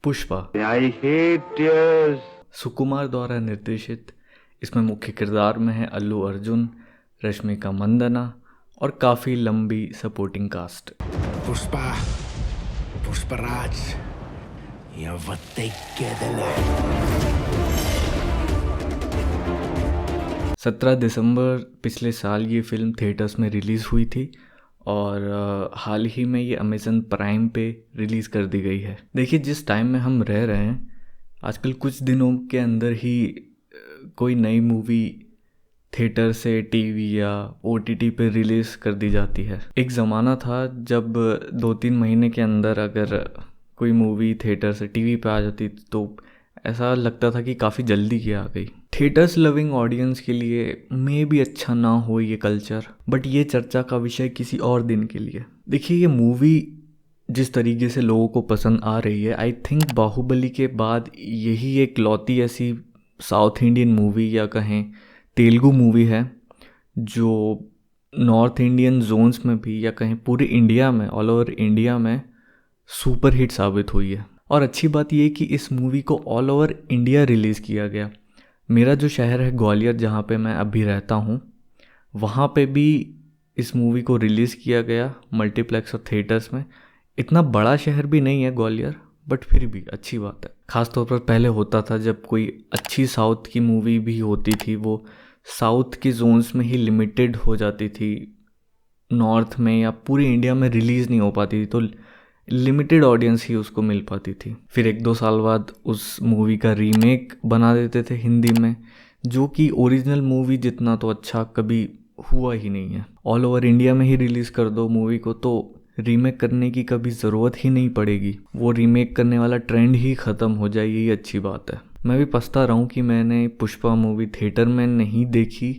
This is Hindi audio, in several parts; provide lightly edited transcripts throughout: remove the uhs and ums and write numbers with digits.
Pushpa I hate tears. सुकुमार द्वारा निर्देशित। इसमें मुख्य किरदार में है अल्लू अर्जुन, रश्मिका मंदाना और काफ़ी लंबी सपोर्टिंग कास्ट। पुष्पा पुष्पराज यावत्तेक्केदले 17 दिसंबर पिछले साल ये फिल्म थिएटर्स में रिलीज़ हुई थी और हाल ही में ये अमेज़न प्राइम पे रिलीज़ कर दी गई है। देखिए, जिस टाइम में हम रह रहे हैं आजकल, कुछ दिनों के अंदर ही कोई नई मूवी थिएटर से टीवी या ओटीटी पे रिलीज़ कर दी जाती है। एक ज़माना था जब 2-3 महीने के अंदर अगर कोई मूवी थिएटर से टीवी पे आ जाती तो ऐसा लगता था कि काफ़ी जल्दी की आ गई। थिएटर्स लविंग ऑडियंस के लिए मे भी अच्छा ना हो ये कल्चर, बट ये चर्चा का विषय किसी और दिन के लिए। देखिए, ये मूवी जिस तरीके से लोगों को पसंद आ रही है, आई थिंक बाहुबली के बाद यही एक लौती ऐसी साउथ इंडियन मूवी या कहें तेलुगु मूवी है जो नॉर्थ इंडियन जोन्स में भी या कहें पूरे इंडिया में, ऑल ओवर इंडिया में सुपर हिट साबित हुई है। और अच्छी बात यह कि इस मूवी को ऑल ओवर इंडिया रिलीज़ किया गया। मेरा जो शहर है ग्वालियर, जहाँ पे मैं अभी रहता हूँ, वहाँ पे भी इस मूवी को रिलीज़ किया गया मल्टीप्लेक्स और थिएटर्स में। इतना बड़ा शहर भी नहीं है ग्वालियर, बट फिर भी अच्छी बात है। ख़ासतौर पर पहले होता था जब कोई अच्छी साउथ की मूवी भी होती थी, वो साउथ के जोन्स में ही लिमिटेड हो जाती थी, नॉर्थ में या पूरे इंडिया में रिलीज़ नहीं हो पाती थी, तो लिमिटेड ऑडियंस ही उसको मिल पाती थी। फिर 1-2 साल बाद उस मूवी का रीमेक बना देते थे हिंदी में, जो कि ओरिजिनल मूवी जितना तो अच्छा कभी हुआ ही नहीं है। ऑल ओवर इंडिया में ही रिलीज़ कर दो मूवी को तो रीमेक करने की कभी ज़रूरत ही नहीं पड़ेगी, वो रीमेक करने वाला ट्रेंड ही ख़त्म हो जाए, यही अच्छी बात है। मैं भी पछता रहा हूँ कि मैंने पुष्पा मूवी थिएटर में नहीं देखी।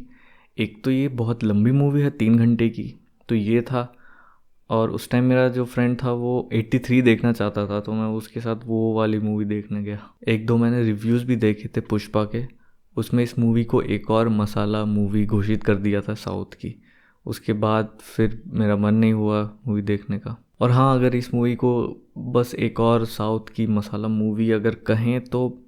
एक तो ये बहुत लंबी मूवी है, 3 घंटे की, तो ये था। और उस टाइम मेरा जो फ्रेंड था वो 83 देखना चाहता था, तो मैं उसके साथ वो वाली मूवी देखने गया। 1-2 मैंने रिव्यूज़ भी देखे थे पुष्पा के, उसमें इस मूवी को एक और मसाला मूवी घोषित कर दिया था साउथ की। उसके बाद फिर मेरा मन नहीं हुआ मूवी देखने का। और हाँ, अगर इस मूवी को बस एक और साउथ की मसाला मूवी अगर कहें तो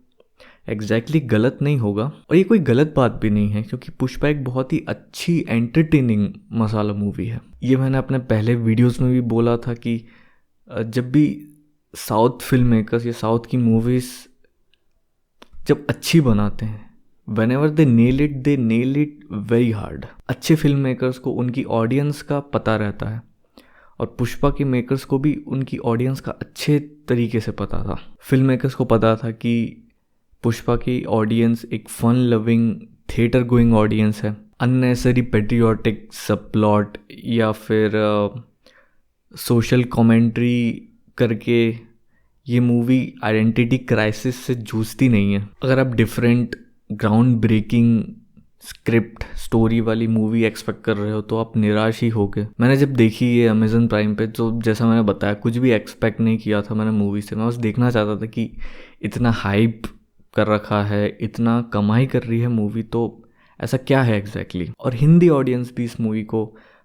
एग्जैक्टली गलत नहीं होगा, और ये कोई गलत बात भी नहीं है, क्योंकि पुष्पा एक बहुत ही अच्छी एंटरटेनिंग मसाला मूवी है। ये मैंने अपने पहले वीडियोस में भी बोला था कि जब भी साउथ फिल्म मेकर्स या साउथ की मूवीज़ जब अच्छी बनाते हैं, whenever they nail it very hard। अच्छे फिल्म मेकर्स को उनकी ऑडियंस का पता रहता है, और पुष्पा के मेकर्स को भी उनकी ऑडियंस का अच्छे तरीके से पता था। फिल्म मेकर्स को पता था कि पुष्पा की ऑडियंस एक fun loving theatre going audience है। अननेसेसरी पेट्रियोटिक सब प्लॉट या फिर सोशल कमेंट्री करके ये मूवी आइडेंटिटी क्राइसिस से जूझती नहीं है। अगर आप different ground breaking script story वाली मूवी एक्सपेक्ट कर रहे हो तो आप निराश ही होगे। मैंने जब देखी ये अमेज़न प्राइम पे, तो जैसा मैंने बताया, कुछ भी एक्सपेक्ट नहीं किया था मैंने मूवी से। मैं बस देखना चाहता था कि इतना हाइप कर रखा है, इतना कमाई कर रही है मूवी, तो ऐसा क्या है एग्जैक्टली। और हिंदी ऑडियंस भी इस मूवी को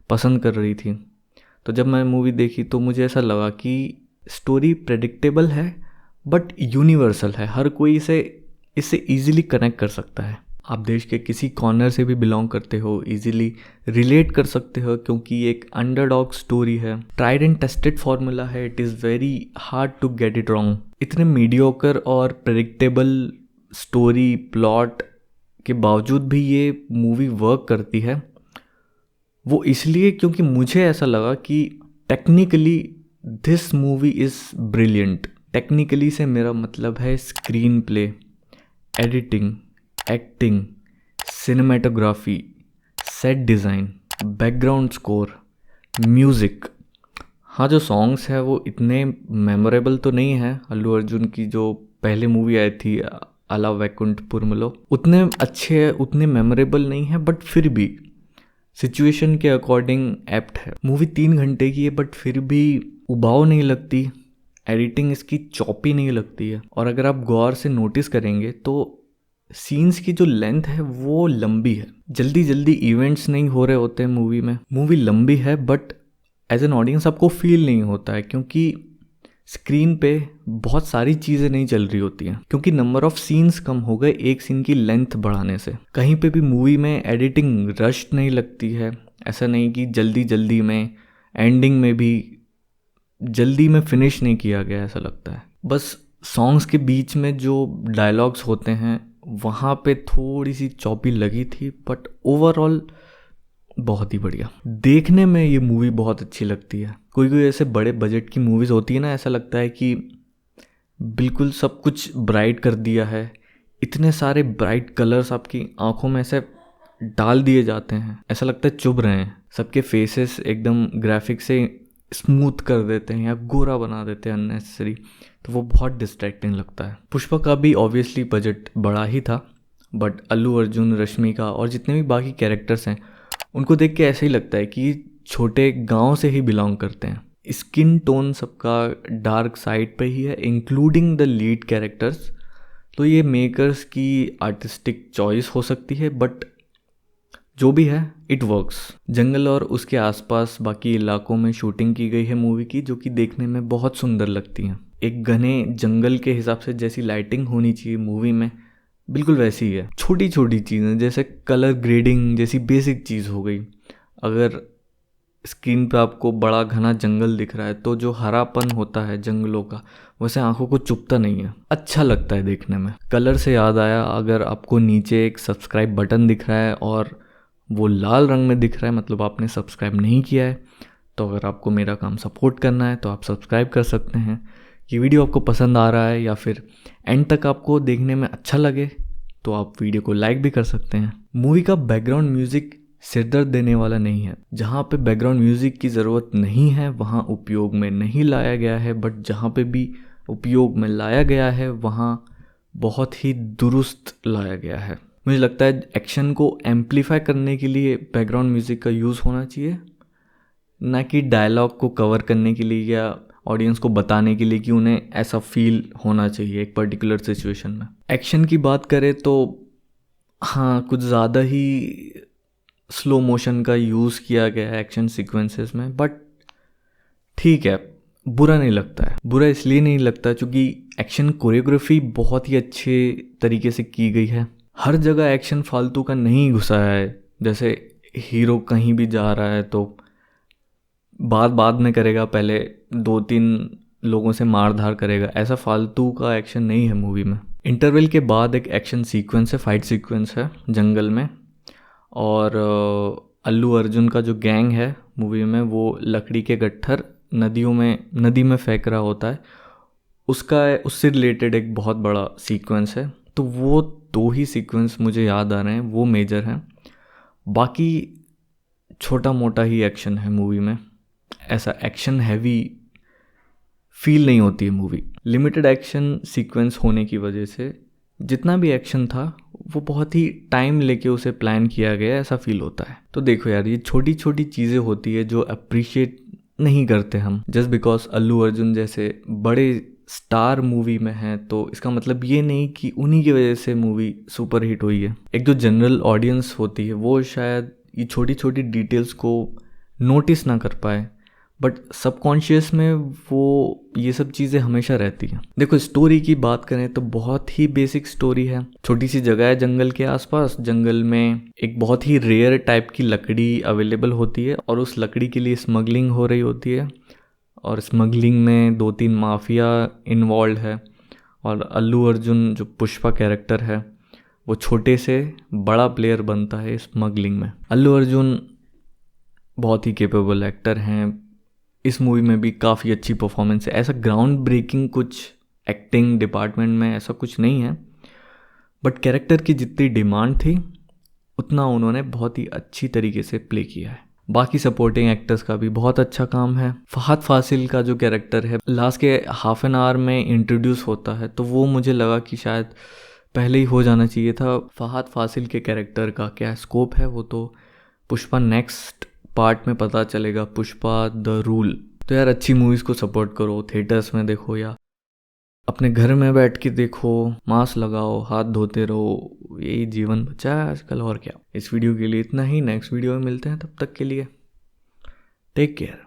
पसंद कर रही थी। तो जब मैं मूवी देखी तो मुझे ऐसा लगा कि स्टोरी प्रेडिक्टेबल है बट यूनिवर्सल है। हर कोई इससे ईजिली कनेक्ट कर सकता है। आप देश के किसी कॉर्नर से भी बिलोंग करते हो, ईजिली रिलेट कर सकते हो, क्योंकि एक अंडरडॉग स्टोरी है, ट्राइड एंड टेस्टेड फार्मूला है। It is very hard to get it wrong. इतने मीडियोकर और प्रेडिक्टेबल स्टोरी प्लॉट के बावजूद भी ये मूवी वर्क करती है। वो इसलिए क्योंकि मुझे ऐसा लगा कि technically this movie is brilliant. Technically से मेरा मतलब है screen play, editing, acting, cinematography, set design, background score, music. हाँ, जो सॉन्ग्स हैं वो इतने मेमोरेबल तो नहीं है। अल्लू अर्जुन की जो पहले मूवी आई थी अला वैकुंठपुरमलो, उतने अच्छे, उतने मेमोरेबल नहीं है, बट फिर भी सिचुएशन के अकॉर्डिंग एप्ट है। मूवी 3 घंटे की है बट फिर भी उबाऊ नहीं लगती, एडिटिंग इसकी चॉपी नहीं लगती है। और अगर आप गौर से नोटिस करेंगे तो सीन्स की जो लेंथ है वो लंबी है। जल्दी जल्दी इवेंट्स नहीं हो रहे होते हैं मूवी में। मूवी लंबी है बट एज एन ऑडियंस आपको फील नहीं होता है, क्योंकि स्क्रीन पे बहुत सारी चीज़ें नहीं चल रही होती हैं, क्योंकि नंबर ऑफ सीन्स कम हो गए एक सीन की लेंथ बढ़ाने से। कहीं पे भी मूवी में एडिटिंग रश्ड नहीं लगती है, ऐसा नहीं कि जल्दी जल्दी में, एंडिंग में भी जल्दी में फिनिश नहीं किया गया ऐसा लगता है। बस सॉन्ग्स के बीच में जो डायलॉग्स होते हैं वहाँ पे थोड़ी सी चॉपी लगी थी, बट ओवरऑल बहुत ही बढ़िया। देखने में ये मूवी बहुत अच्छी लगती है। कोई कोई ऐसे बड़े बजट की मूवीज़ होती है ना, ऐसा लगता है कि बिल्कुल सब कुछ ब्राइट कर दिया है, इतने सारे ब्राइट कलर्स आपकी आंखों में ऐसे डाल दिए जाते हैं, ऐसा लगता है चुभ रहे हैं। सबके फेसेस एकदम ग्राफिक से स्मूथ कर देते हैं या गोरा बना देते हैं अननेसेसरी, तो वो बहुत डिस्ट्रैक्टिंग लगता है। पुष्पा का भी ऑब्वियसली बजट बड़ा ही था, बट अल्लू अर्जुन, रश्मिका और जितने भी बाकी कैरेक्टर्स हैं उनको देख के ऐसे ही लगता है कि छोटे गांव से ही बिलोंग करते हैं। स्किन टोन सबका डार्क साइड पे ही है, इंक्लूडिंग द लीड कैरेक्टर्स। तो ये मेकर्स की आर्टिस्टिक चॉइस हो सकती है, बट जो भी है इट वर्क्स। जंगल और उसके आसपास बाकी इलाकों में शूटिंग की गई है मूवी की, जो कि देखने में बहुत सुंदर लगती हैं। एक घने जंगल के हिसाब से जैसी लाइटिंग होनी चाहिए मूवी में, बिल्कुल वैसी ही है। छोटी छोटी चीज़ें जैसे कलर ग्रेडिंग जैसी बेसिक चीज़ हो गई। अगर स्क्रीन पे आपको बड़ा घना जंगल दिख रहा है तो जो हरापन होता है जंगलों का, वैसे आंखों को चुभता नहीं है, अच्छा लगता है देखने में। कलर से याद आया, अगर आपको नीचे एक सब्सक्राइब बटन दिख रहा है और वो लाल रंग में दिख रहा है, मतलब आपने सब्सक्राइब नहीं किया है, तो अगर आपको मेरा काम सपोर्ट करना है तो आप सब्सक्राइब कर सकते हैं। ये वीडियो आपको पसंद आ रहा है या फिर एंड तक आपको देखने में अच्छा लगे तो आप वीडियो को लाइक भी कर सकते हैं। मूवी का बैकग्राउंड म्यूज़िक सिरदर्द देने वाला नहीं है। जहाँ पे बैकग्राउंड म्यूज़िक की ज़रूरत नहीं है वहाँ उपयोग में नहीं लाया गया है, बट जहाँ पे भी उपयोग में लाया गया है वहाँ बहुत ही दुरुस्त लाया गया है। मुझे लगता है एक्शन को एम्पलीफाई करने के लिए बैकग्राउंड म्यूज़िक का यूज़ होना चाहिए, ना कि डायलॉग को कवर करने के लिए या ऑडियंस को बताने के लिए कि उन्हें ऐसा फील होना चाहिए एक पर्टिकुलर सिचुएशन में। एक्शन की बात करें तो हाँ, कुछ ज़्यादा ही स्लो मोशन का यूज़ किया गया है एक्शन सीक्वेंसेस में, बट ठीक है, बुरा नहीं लगता है। बुरा इसलिए नहीं लगता क्योंकि एक्शन कोरियोग्राफी बहुत ही अच्छे तरीके से की गई है। हर जगह एक्शन फालतू का नहीं घुसा है, जैसे हीरो कहीं भी जा रहा है तो बाद में करेगा, पहले 2-3 लोगों से मार धार करेगा, ऐसा फालतू का एक्शन नहीं है मूवी में। इंटरवल के बाद एक एक्शन सीक्वेंस है, फाइट सीक्वेंस है जंगल में, और अल्लू अर्जुन का जो गैंग है मूवी में वो लकड़ी के गट्ठर नदी में फेंक रहा होता है, उससे रिलेटेड एक बहुत बड़ा सीक्वेंस है। तो वो 2 ही सीक्वेंस मुझे याद आ रहे हैं, वो मेजर हैं। बाकी छोटा मोटा ही एक्शन है मूवी में, ऐसा एक्शन हैवी फील नहीं होती है मूवी। लिमिटेड एक्शन सीक्वेंस होने की वजह से जितना भी एक्शन था वो बहुत ही टाइम लेके उसे प्लान किया गया ऐसा फील होता है। तो देखो यार, ये छोटी छोटी चीज़ें होती है जो अप्रिशिएट नहीं करते हम। जस्ट बिकॉज अल्लू अर्जुन जैसे बड़े स्टार मूवी में है तो इसका मतलब ये नहीं कि उन्हीं की वजह से मूवी सुपर हिट हुई है। एक जो जनरल ऑडियंस होती है वो शायद ये छोटी छोटी डिटेल्स को नोटिस ना कर पाए, बट सबकॉन्शियस में वो ये सब चीज़ें हमेशा रहती हैं। देखो, स्टोरी की बात करें तो बहुत ही बेसिक स्टोरी है। छोटी सी जगह है जंगल के आसपास, जंगल में एक बहुत ही रेयर टाइप की लकड़ी अवेलेबल होती है और उस लकड़ी के लिए स्मगलिंग हो रही होती है, और स्मगलिंग में 2-3 माफिया इन्वॉल्व है। और अल्लू अर्जुन जो पुष्पा कैरेक्टर है वो छोटे से बड़ा प्लेयर बनता है स्मगलिंग में। अल्लू अर्जुन बहुत ही कैपेबल एक्टर हैं, इस मूवी में भी काफ़ी अच्छी परफॉर्मेंस है। ऐसा ग्राउंड ब्रेकिंग कुछ एक्टिंग डिपार्टमेंट में ऐसा कुछ नहीं है, बट कैरेक्टर की जितनी डिमांड थी उतना उन्होंने बहुत ही अच्छी तरीके से प्ले किया है। बाकी सपोर्टिंग एक्टर्स का भी बहुत अच्छा काम है। फहद फासिल का जो कैरेक्टर है लास्ट के हाफ एन आवर में इंट्रोड्यूस होता है, तो वो मुझे लगा कि शायद पहले ही हो जाना चाहिए था। फहद फासिल के कैरेक्टर का क्या स्कोप है वो तो पुष्पा नेक्स्ट पार्ट में पता चलेगा, पुष्पा द रूल। तो यार, अच्छी मूवीज़ को सपोर्ट करो, थिएटर्स में देखो या अपने घर में बैठ के देखो, मास्क लगाओ, हाथ धोते रहो, यही जीवन बचा है आजकल, और क्या। इस वीडियो के लिए इतना ही, नेक्स्ट वीडियो में मिलते हैं, तब तक के लिए टेक केयर।